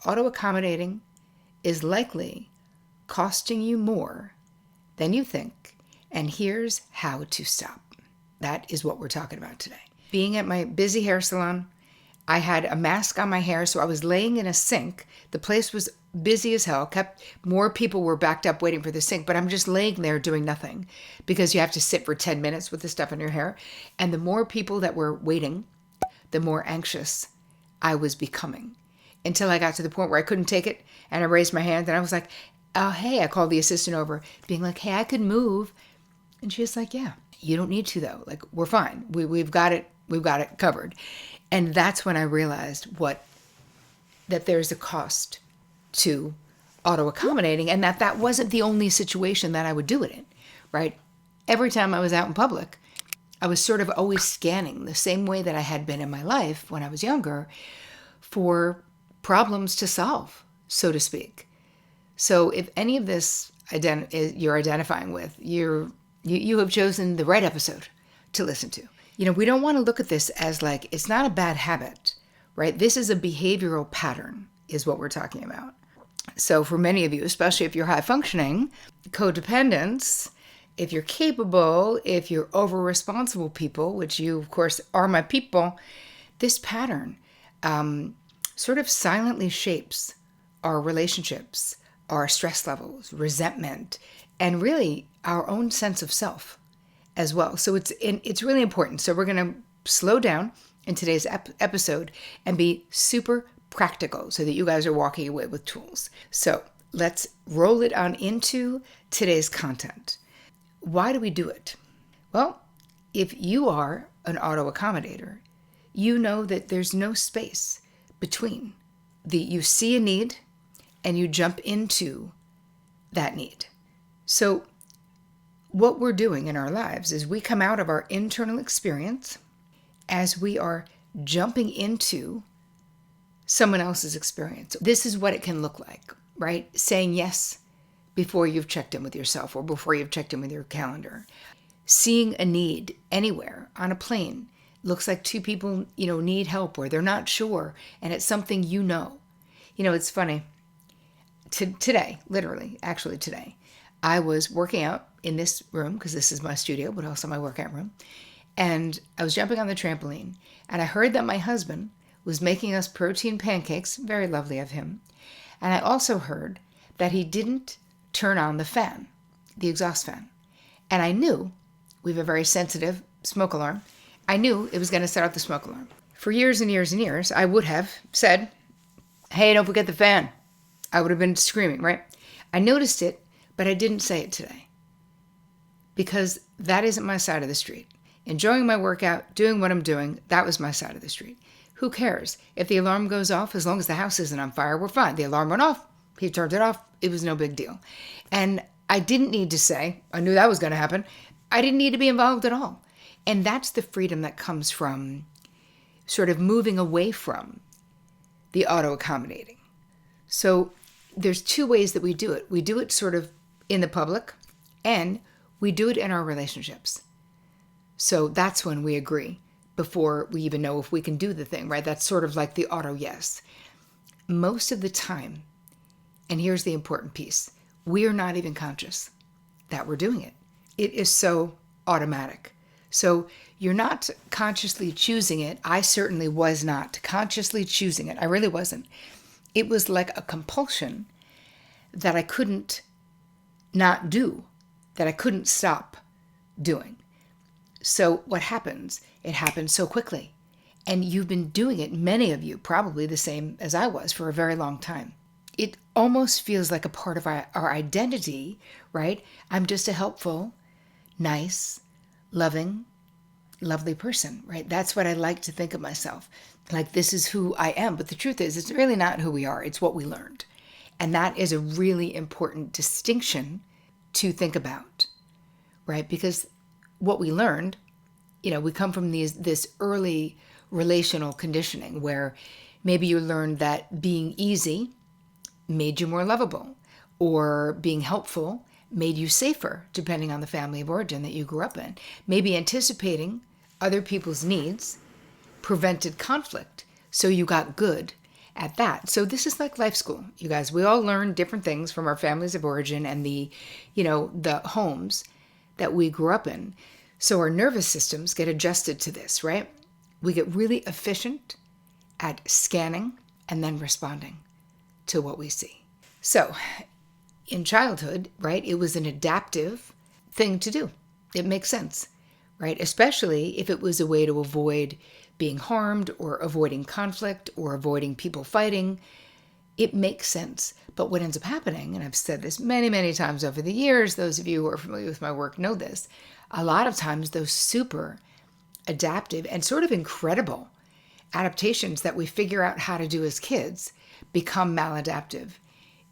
auto-accommodating is likely costing you more than you think, and here's how to stop. That is what we're talking about today. Being at my busy hair salon, I had a mask on my hair, so I was laying in a sink. The place was busy as hell. More people were backed up waiting for the sink, but I'm just laying there doing nothing because you have to sit for 10 minutes with the stuff in your hair. And the more people that were waiting, the more anxious I was becoming, until I got to the point where I couldn't take it, and I raised my hand and I was like, oh, hey, I called the assistant over being like, hey, I could move. And she was like, yeah, you don't need to though. Like, we're fine. We've got it covered. And that's when I realized that there's a cost to auto-accommodating, and that wasn't the only situation that I would do it in, right? Every time I was out in public, I was sort of always scanning the same way that I had been in my life when I was younger for problems to solve, so to speak. So if any of this you're identifying with, you have chosen the right episode to listen to. We don't want to look at this as like, it's not a bad habit, right? This is a behavioral pattern is what we're talking about. So for many of you, especially if you're high functioning, codependence, if you're capable, if you're over responsible people, which you of course are my people, this pattern sort of silently shapes our relationships, our stress levels, resentment, and really our own sense of self as well. So it's really important. So we're going to slow down in today's episode and be super practical so that you guys are walking away with tools. So let's roll it on into today's content. Why do we do it? Well, if you are an auto-accommodator, you know that there's no space between you see a need and you jump into that need. So what we're doing in our lives is we come out of our internal experience as we are jumping into someone else's experience. This is what it can look like, right? Saying yes before you've checked in with yourself or before you've checked in with your calendar. Seeing a need anywhere on a plane. Looks like two people, need help or they're not sure, and it's something it's funny. Today, I was working out in this room because this is my studio, but also my workout room. And I was jumping on the trampoline, and I heard that my husband was making us protein pancakes, very lovely of him. And I also heard that he didn't turn on the fan, the exhaust fan. And I knew, we have a very sensitive smoke alarm, I knew it was going to set off the smoke alarm. For years and years and years, I would have said, hey, don't forget the fan. I would have been screaming, right? I noticed it, but I didn't say it today because that isn't my side of the street. Enjoying my workout, doing what I'm doing, that was my side of the street. Who cares? If the alarm goes off, as long as the house isn't on fire, we're fine. The alarm went off. He turned it off. It was no big deal. And I didn't need to say, I knew that was going to happen. I didn't need to be involved at all. And that's the freedom that comes from sort of moving away from the auto-accommodating. So there's two ways that we do it. We do it sort of in the public, and we do it in our relationships. So that's when we agree before we even know if we can do the thing, right? That's sort of like the auto yes. Most of the time, and here's the important piece, we are not even conscious that we're doing it. It is so automatic. So you're not consciously choosing it. I certainly was not consciously choosing it. I really wasn't. It was like a compulsion that I couldn't not do, that I couldn't stop doing. So what happens? It happens so quickly. And you've been doing it, many of you, probably the same as I was for a very long time. It almost feels like a part of our identity, right? I'm just a helpful, nice, loving, lovely person, right? That's what I like to think of myself. Like, this is who I am. But the truth is, it's really not who we are. It's what we learned. And that is a really important distinction to think about, right? Because what we learned, we come from this early relational conditioning where maybe you learned that being easy made you more lovable, or being helpful made you safer, depending on the family of origin that you grew up in. Maybe anticipating other people's needs prevented conflict, so you got good at that. So this is like life school, you guys. We all learn different things from our families of origin and the homes that we grew up in. So our nervous systems get adjusted to this, right? We get really efficient at scanning and then responding to what we see. So in childhood, right, it was an adaptive thing to do. It makes sense, right? Especially if it was a way to avoid being harmed or avoiding conflict or avoiding people fighting. It makes sense. But what ends up happening, and I've said this many, many times over the years, those of you who are familiar with my work know this, a lot of times those super adaptive and sort of incredible adaptations that we figure out how to do as kids become maladaptive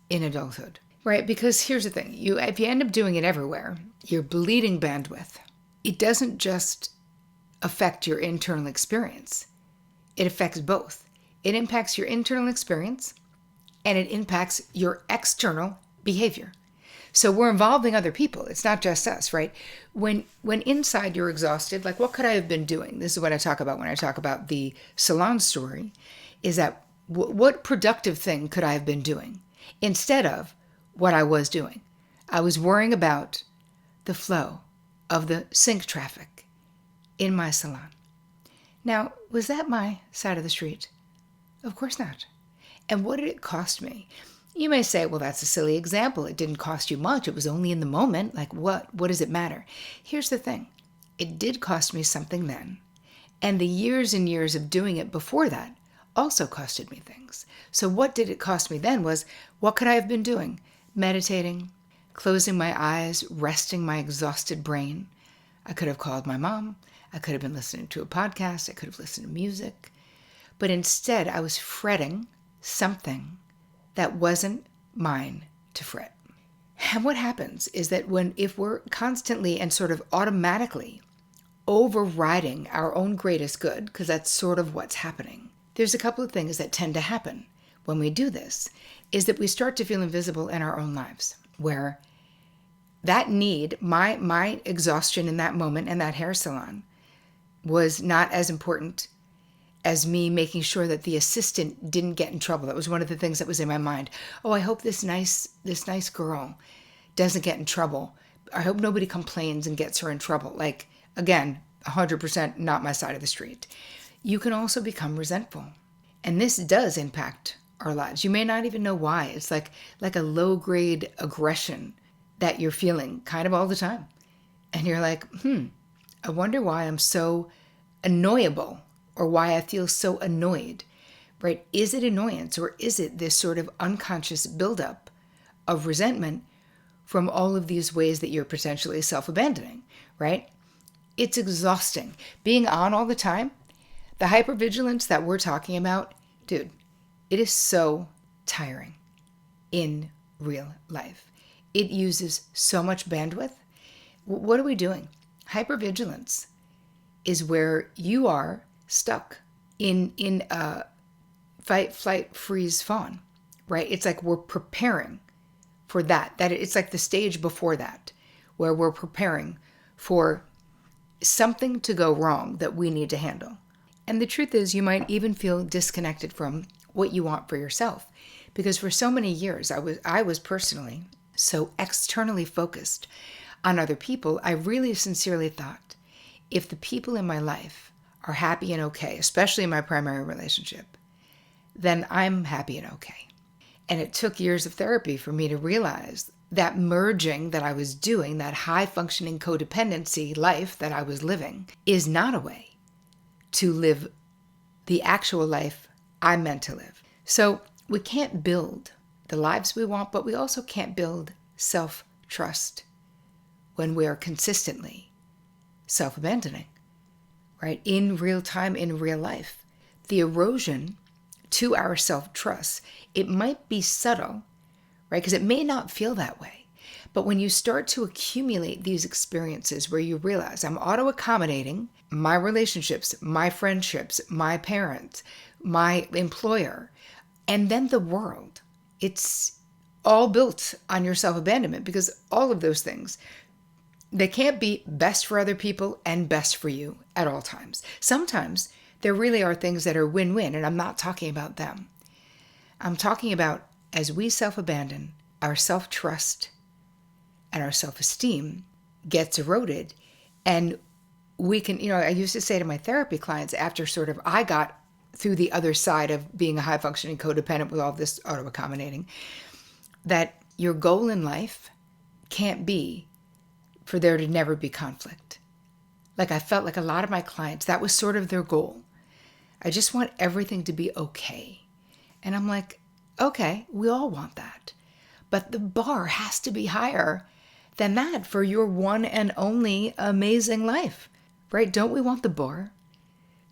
in adulthood, right? Because here's the thing, if you end up doing it everywhere, you're bleeding bandwidth. It doesn't just affect your internal experience. It affects both. It impacts your internal experience and it impacts your external behavior. So we're involving other people. It's not just us, right? When inside you're exhausted, like what could I have been doing? This is what I talk about when I talk about the salon story, is that what productive thing could I have been doing instead of what I was doing? I was worrying about the flow of the sink traffic in my salon. Now, was that my side of the street? Of course not. And what did it cost me? You may say, well, that's a silly example. It didn't cost you much. It was only in the moment. Like what? What does it matter? Here's the thing. It did cost me something then. And the years and years of doing it before that also costed me things. So what did it cost me then was, what could I have been doing? Meditating, closing my eyes, resting my exhausted brain. I could have called my mom. I could have been listening to a podcast. I could have listened to music. But instead, I was fretting something that wasn't mine to fret. And what happens is that if we're constantly and sort of automatically overriding our own greatest good, because that's sort of what's happening, there's a couple of things that tend to happen when we do this, is that we start to feel invisible in our own lives, where that need, my exhaustion in that moment in that hair salon was not as important as me making sure that the assistant didn't get in trouble. That was one of the things that was in my mind. Oh, I hope this nice girl doesn't get in trouble. I hope nobody complains and gets her in trouble. Like, again, 100% not my side of the street. You can also become resentful. And this does impact our lives. You may not even know why. It's like a low-grade aggression that you're feeling kind of all the time. And you're like, I wonder why I'm so annoyable, or why I feel so annoyed, right? Is it annoyance, or is it this sort of unconscious buildup of resentment from all of these ways that you're potentially self-abandoning, right? It's exhausting. Being on all the time, the hypervigilance that we're talking about, dude, it is so tiring in real life. It uses so much bandwidth. What are we doing? Hypervigilance is where you are stuck in a fight, flight, freeze, fawn, right? It's like we're preparing for that it's like the stage before that, where we're preparing for something to go wrong that we need to handle. And the truth is, you might even feel disconnected from what you want for yourself, because for so many years I was personally so externally focused on other people. I really sincerely thought, if the people in my life are happy and okay, especially in my primary relationship, then I'm happy and okay. And it took years of therapy for me to realize that merging that I was doing, that high-functioning codependency life that I was living, is not a way to live the actual life I'm meant to live. So we can't build the lives we want, but we also can't build self-trust when we are consistently self-abandoning, right? In real time, in real life. The erosion to our self-trust, it might be subtle, right? Because it may not feel that way. But when you start to accumulate these experiences where you realize I'm auto-accommodating my relationships, my friendships, my parents, my employer, and then the world, it's all built on your self-abandonment, because all of those things, they can't be best for other people and best for you at all times. Sometimes there really are things that are win-win, and I'm not talking about them. I'm talking about as we self-abandon, our self-trust and our self-esteem gets eroded. And we can, I used to say to my therapy clients after I got through the other side of being a high-functioning codependent with all this auto-accommodating, that your goal in life can't be for there to never be conflict. Like I felt like a lot of my clients, that was sort of their goal. I just want everything to be okay. And I'm like, okay, we all want that. But the bar has to be higher than that for your one and only amazing life, right? Don't we want the bar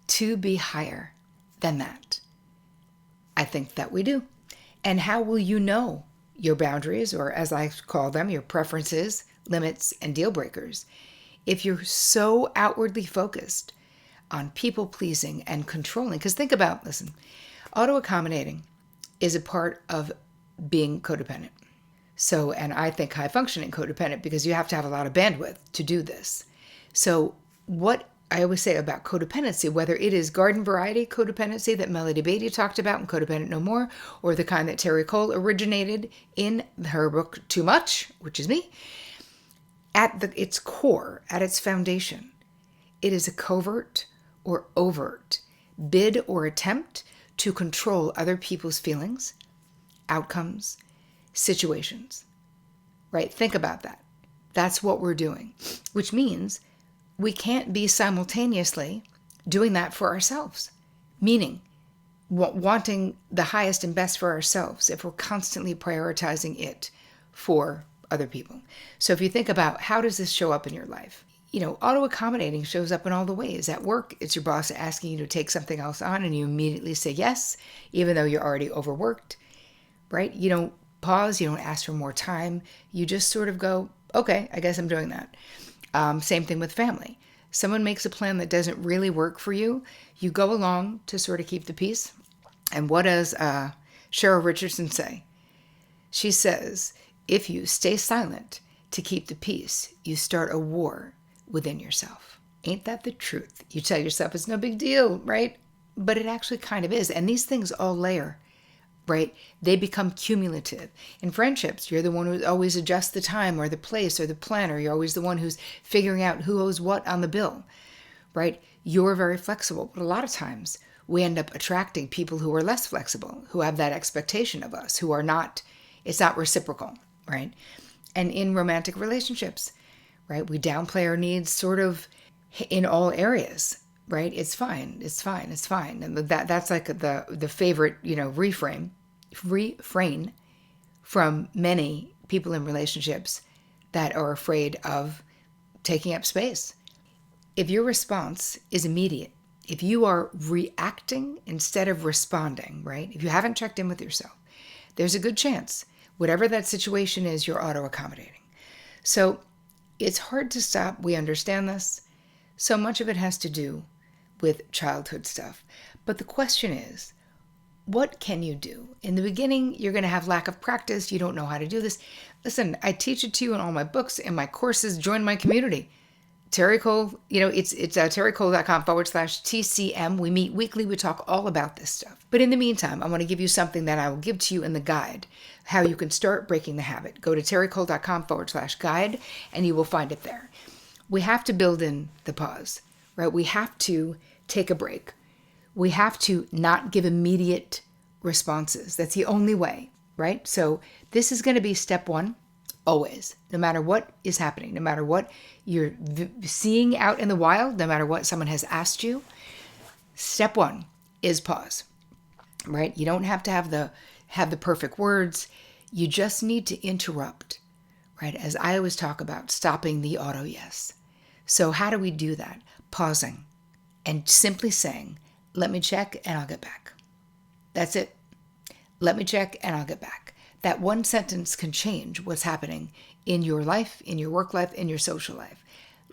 to be higher than that? I think that we do. And how will you know your boundaries, or as I call them, your preferences, limits, and deal breakers, if you're so outwardly focused on people pleasing and controlling? Because think about, listen, auto-accommodating is a part of being codependent. So, and I think high functioning codependent, because you have to have a lot of bandwidth to do this. So what I always say about codependency, whether it is garden variety codependency that Melody Beatty talked about in Codependent No More, or the kind that Terri Cole originated in her book Too Much, which is me, at its core, at its foundation, it is a covert or overt bid or attempt to control other people's feelings, outcomes, situations, right? Think about that. That's what we're doing, which means we can't be simultaneously doing that for ourselves, meaning wanting the highest and best for ourselves if we're constantly prioritizing it for other people. So if you think about how does this show up in your life? Auto-accommodating shows up in all the ways. At work, it's your boss asking you to take something else on and you immediately say yes, even though you're already overworked, right? You don't pause, you don't ask for more time. You just sort of go, okay, I guess I'm doing that. Same thing with family. Someone makes a plan that doesn't really work for you. You go along to sort of keep the peace. And what does Cheryl Richardson say? She says, if you stay silent to keep the peace, you start a war within yourself. Ain't that the truth? You tell yourself it's no big deal, right? But it actually kind of is. And these things all layer, right? They become cumulative. In friendships, you're the one who always adjusts the time or the place or the planner. You're always the one who's figuring out who owes what on the bill, right? You're very flexible. But a lot of times we end up attracting people who are less flexible, who have that expectation of us, who are not, it's not reciprocal, right? And in romantic relationships, right? We downplay our needs sort of in all areas, right? It's fine. It's fine. It's fine. And that's like the favorite, refrain from many people in relationships that are afraid of taking up space. If your response is immediate, if you are reacting instead of responding, right? If you haven't checked in with yourself, there's a good chance, whatever that situation is, you're auto-accommodating. So it's hard to stop. We understand this. So much of it has to do with childhood stuff. But the question is, what can you do? In the beginning, you're going to have lack of practice. You don't know how to do this. Listen, I teach it to you in all my books, in my courses. Join my community. Terri Cole, it's terricole.com/TCM. We meet weekly. We talk all about this stuff. But in the meantime, I want to give you something that I will give to you in the guide, how you can start breaking the habit. Go to terricole.com/guide, and you will find it there. We have to build in the pause, right? We have to take a break. We have to not give immediate responses. That's the only way, right? So this is going to be step one. Always, no matter what is happening, no matter what you're seeing out in the wild, no matter what someone has asked you, step one is pause, right? You don't have to have the perfect words. You just need to interrupt, right? As I always talk about, stopping the auto yes. So how do we do that? Pausing and simply saying, let me check and I'll get back. That's it. Let me check and I'll get back. That one sentence can change what's happening in your life, in your work life, in your social life.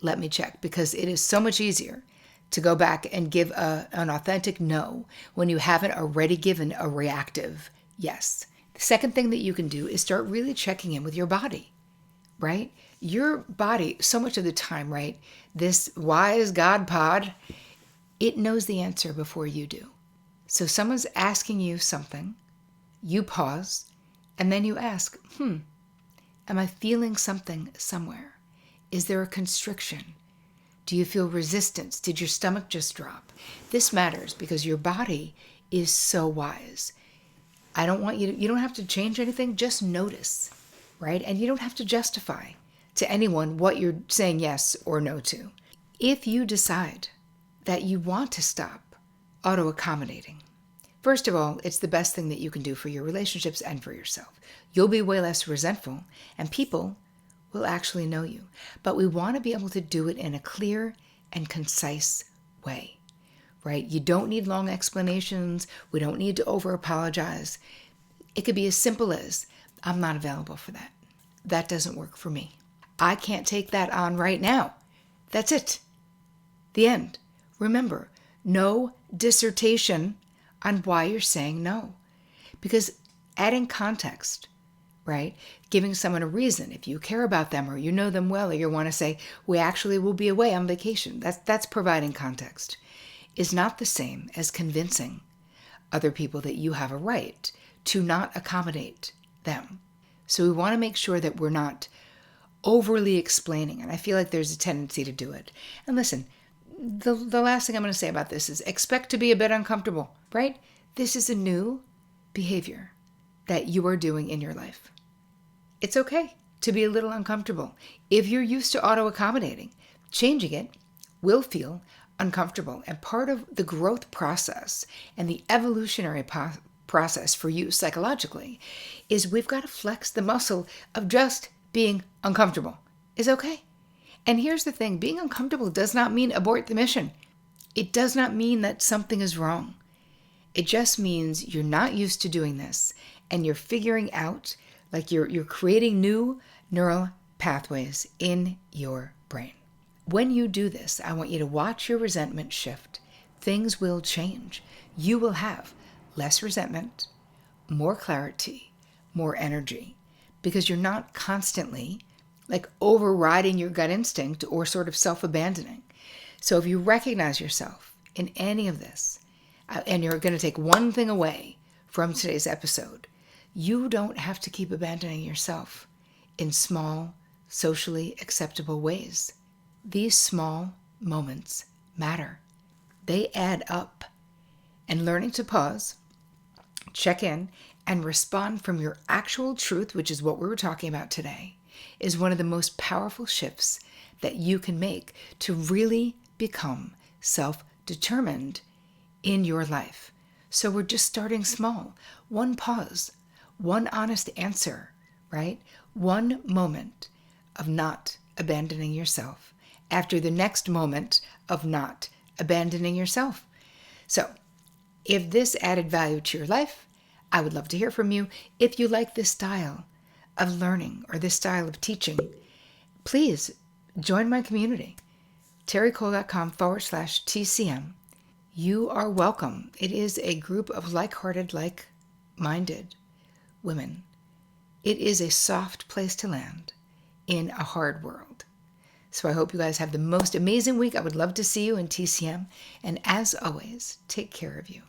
Let me check, because it is so much easier to go back and give an authentic no when you haven't already given a reactive yes. The second thing that you can do is start really checking in with your body, right? Your body, so much of the time, right? This wise God pod, it knows the answer before you do. So someone's asking you something, You pause, and then you ask, am I feeling something somewhere? Is there a constriction? Do you feel resistance? Did your stomach just drop? This matters because your body is so wise. I don't want you don't have to change anything, just notice, right? And you don't have to justify to anyone what you're saying yes or no to. If you decide that you want to stop auto-accommodating, first of all, it's the best thing that you can do for your relationships and for yourself. You'll be way less resentful, and people will actually know you. But we want to be able to do it in a clear and concise way, right? You don't need long explanations. We don't need to over-apologize. It could be as simple as, I'm not available for that. That doesn't work for me. I can't take that on right now. That's it. The end. Remember, no dissertation on why you're saying no. Because adding context, right? Giving someone a reason, if you care about them or you know them well, or you want to say, we actually will be away on vacation. That's providing context. Is not the same as convincing other people that you have a right to not accommodate them. So we want to make sure that we're not overly explaining. And I feel like there's a tendency to do it. And listen, the last thing I'm going to say about this is expect to be a bit uncomfortable, right? This is a new behavior that you are doing in your life. It's okay to be a little uncomfortable. If you're used to auto-accommodating, changing it will feel uncomfortable. And part of the growth process and the evolutionary process for you psychologically is we've got to flex the muscle of just being uncomfortable. Is okay. And here's the thing, being uncomfortable does not mean abort the mission. It does not mean that something is wrong. It just means you're not used to doing this and you're figuring out, like you're creating new neural pathways in your brain. When you do this, I want you to watch your resentment shift. Things will change. You will have less resentment, more clarity, more energy, because you're not constantly like overriding your gut instinct or sort of self-abandoning. So if you recognize yourself in any of this, and you're going to take one thing away from today's episode, you don't have to keep abandoning yourself in small, socially acceptable ways. These small moments matter. They add up. And learning to pause, check in, and respond from your actual truth, which is what we were talking about today, is one of the most powerful shifts that you can make to really become self-determined in your life. So we're just starting small. One pause, one honest answer, right? One moment of not abandoning yourself after the next moment of not abandoning yourself. So if this added value to your life, I would love to hear from you. If you like this style of learning or this style of teaching, please join my community, terricole.com/TCM. You are welcome. It is a group of like-hearted, like-minded women. It is a soft place to land in a hard world. So I hope you guys have the most amazing week. I would love to see you in TCM. And as always, take care of you.